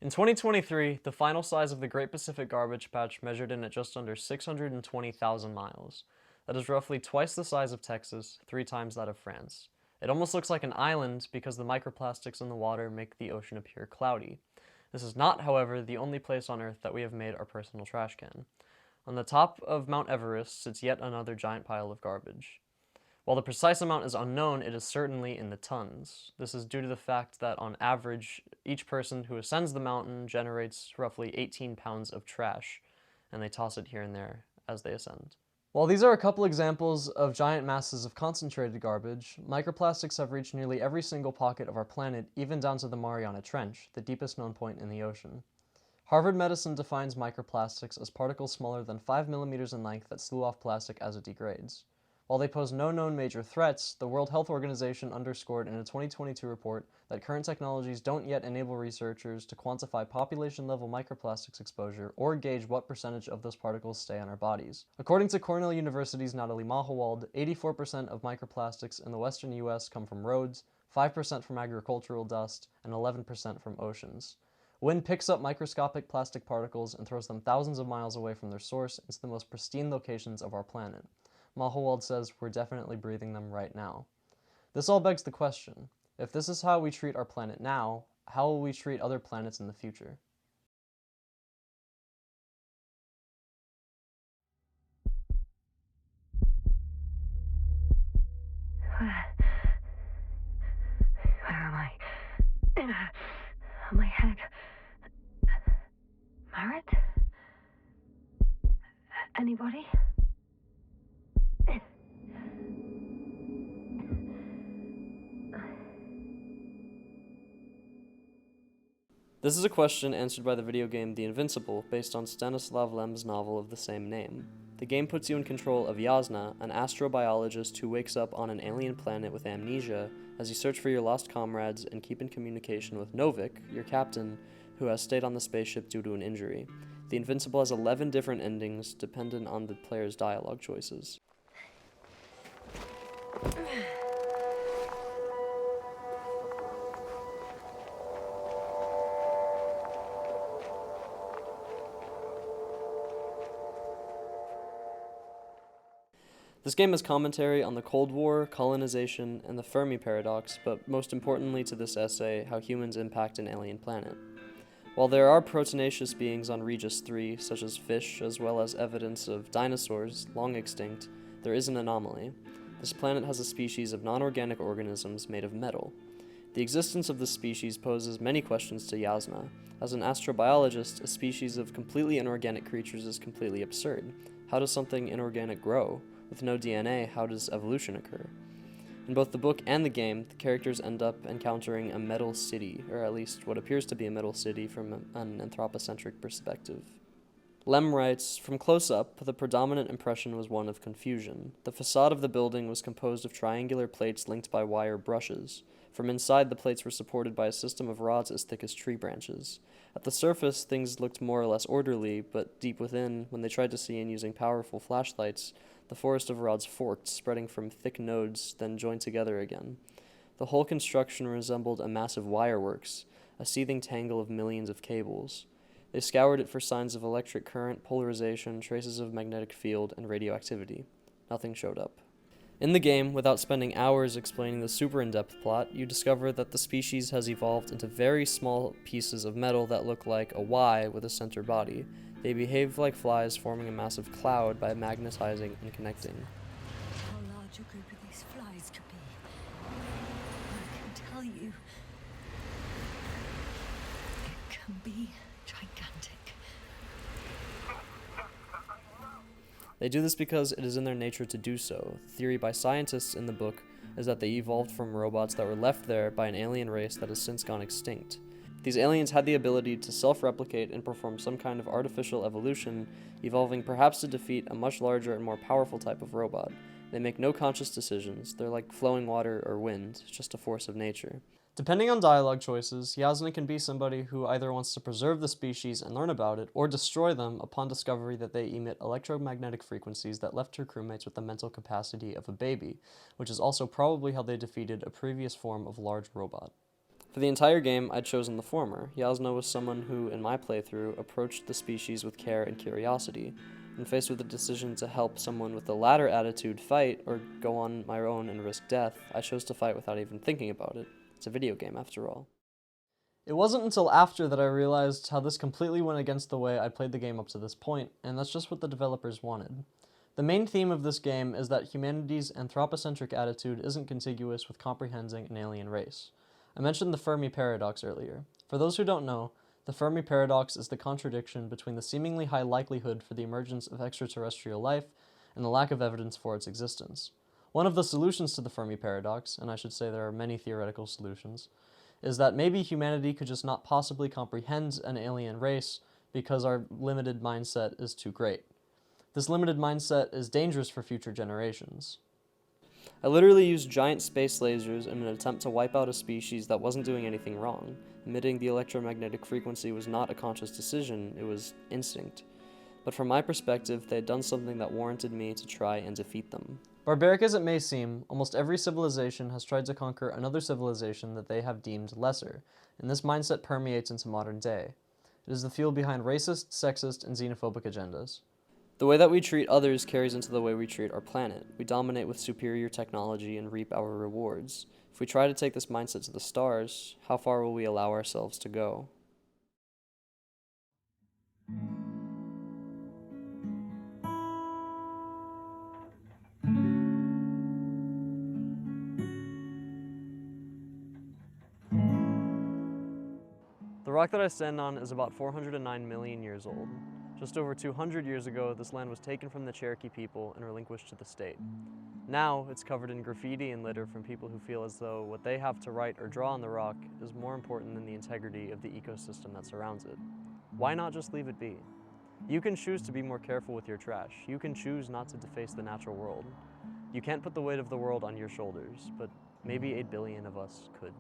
In 2023, the final size of the Great Pacific Garbage Patch measured in at just under 620,000 miles. That is roughly twice the size of Texas, 3 times that of France. It almost looks like an island because the microplastics in the water make the ocean appear cloudy. This is not, however, the only place on Earth that we have made our personal trash can. On the top of Mount Everest sits yet another giant pile of garbage. While the precise amount is unknown, it is certainly in the tons. This is due to the fact that, on average, each person who ascends the mountain generates roughly 18 pounds of trash, and they toss it here and there as they ascend. While these are a couple examples of giant masses of concentrated garbage, microplastics have reached nearly every single pocket of our planet, even down to the Mariana Trench, the deepest known point in the ocean. Harvard Medicine defines microplastics as particles smaller than 5 millimeters in length that slew off plastic as it degrades. While they pose no known major threats, the World Health Organization underscored in a 2022 report that current technologies don't yet enable researchers to quantify population-level microplastics exposure or gauge what percentage of those particles stay on our bodies. According to Cornell University's Natalie Mahowald, 84% of microplastics in the western U.S. come from roads, 5% from agricultural dust, and 11% from oceans. Wind picks up microscopic plastic particles and throws them thousands of miles away from their source into the most pristine locations of our planet. Mahowald says we're definitely breathing them right now. This all begs the question, if this is how we treat our planet now, how will we treat other planets in the future? Where am I? My head. Marit? Anybody? This is a question answered by the video game The Invincible, based on Stanislav Lem's novel of the same name. The game puts you in control of Yasna, an astrobiologist who wakes up on an alien planet with amnesia as you search for your lost comrades and keep in communication with Novik, your captain, who has stayed on the spaceship due to an injury. The Invincible has 11 different endings, dependent on the player's dialogue choices. This game is commentary on the Cold War, colonization, and the Fermi paradox, but most importantly to this essay, how humans impact an alien planet. While there are proteinaceous beings on Regis 3, such as fish, as well as evidence of dinosaurs, long extinct, there is an anomaly. This planet has a species of non-organic organisms made of metal. The existence of this species poses many questions to Yasna. As an astrobiologist, a species of completely inorganic creatures is completely absurd. How does something inorganic grow? With no DNA, how does evolution occur? In both the book and the game, the characters end up encountering a metal city, or at least what appears to be a metal city from an anthropocentric perspective. Lem writes, "From close up, the predominant impression was one of confusion. The facade of the building was composed of triangular plates linked by wire brushes. From inside, the plates were supported by a system of rods as thick as tree branches. At the surface, things looked more or less orderly, but deep within, when they tried to see in using powerful flashlights, the forest of rods forked, spreading from thick nodes, then joined together again. The whole construction resembled a massive wireworks, a seething tangle of millions of cables. They scoured it for signs of electric current, polarization, traces of magnetic field, and radioactivity. Nothing showed up." In the game, without spending hours explaining the super in-depth plot, you discover that the species has evolved into very small pieces of metal that look like a Y with a center body. They behave like flies, forming a massive cloud by magnetizing and connecting. How large a group of these flies could be. I can tell you. It can be gigantic. They do this because it is in their nature to do so. The theory by scientists in the book is that they evolved from robots that were left there by an alien race that has since gone extinct. These aliens had the ability to self-replicate and perform some kind of artificial evolution, evolving perhaps to defeat a much larger and more powerful type of robot. They make no conscious decisions. They're like flowing water or wind, just a force of nature. Depending on dialogue choices, Yasna can be somebody who either wants to preserve the species and learn about it, or destroy them upon discovery that they emit electromagnetic frequencies that left her crewmates with the mental capacity of a baby, which is also probably how they defeated a previous form of large robot. For the entire game, I'd chosen the former. Yasna was someone who, in my playthrough, approached the species with care and curiosity, and faced with the decision to help someone with the latter attitude fight or go on my own and risk death, I chose to fight without even thinking about it. It's a video game, after all. It wasn't until after that I realized how this completely went against the way I played the game up to this point, and that's just what the developers wanted. The main theme of this game is that humanity's anthropocentric attitude isn't contiguous with comprehending an alien race. I mentioned the Fermi paradox earlier. For those who don't know, the Fermi paradox is the contradiction between the seemingly high likelihood for the emergence of extraterrestrial life and the lack of evidence for its existence. One of the solutions to the Fermi paradox, and I should say there are many theoretical solutions, is that maybe humanity could just not possibly comprehend an alien race because our limited mindset is too great. This limited mindset is dangerous for future generations. I literally used giant space lasers in an attempt to wipe out a species that wasn't doing anything wrong. Emitting the electromagnetic frequency was not a conscious decision, it was instinct. But from my perspective, they had done something that warranted me to try and defeat them. Barbaric as it may seem, almost every civilization has tried to conquer another civilization that they have deemed lesser, and this mindset permeates into modern day. It is the fuel behind racist, sexist, and xenophobic agendas. The way that we treat others carries into the way we treat our planet. We dominate with superior technology and reap our rewards. If we try to take this mindset to the stars, how far will we allow ourselves to go? The rock that I stand on is about 409 million years old. Just over 200 years ago, this land was taken from the Cherokee people and relinquished to the state. Now, it's covered in graffiti and litter from people who feel as though what they have to write or draw on the rock is more important than the integrity of the ecosystem that surrounds it. Why not just leave it be? You can choose to be more careful with your trash. You can choose not to deface the natural world. You can't put the weight of the world on your shoulders, but maybe 8 billion of us could.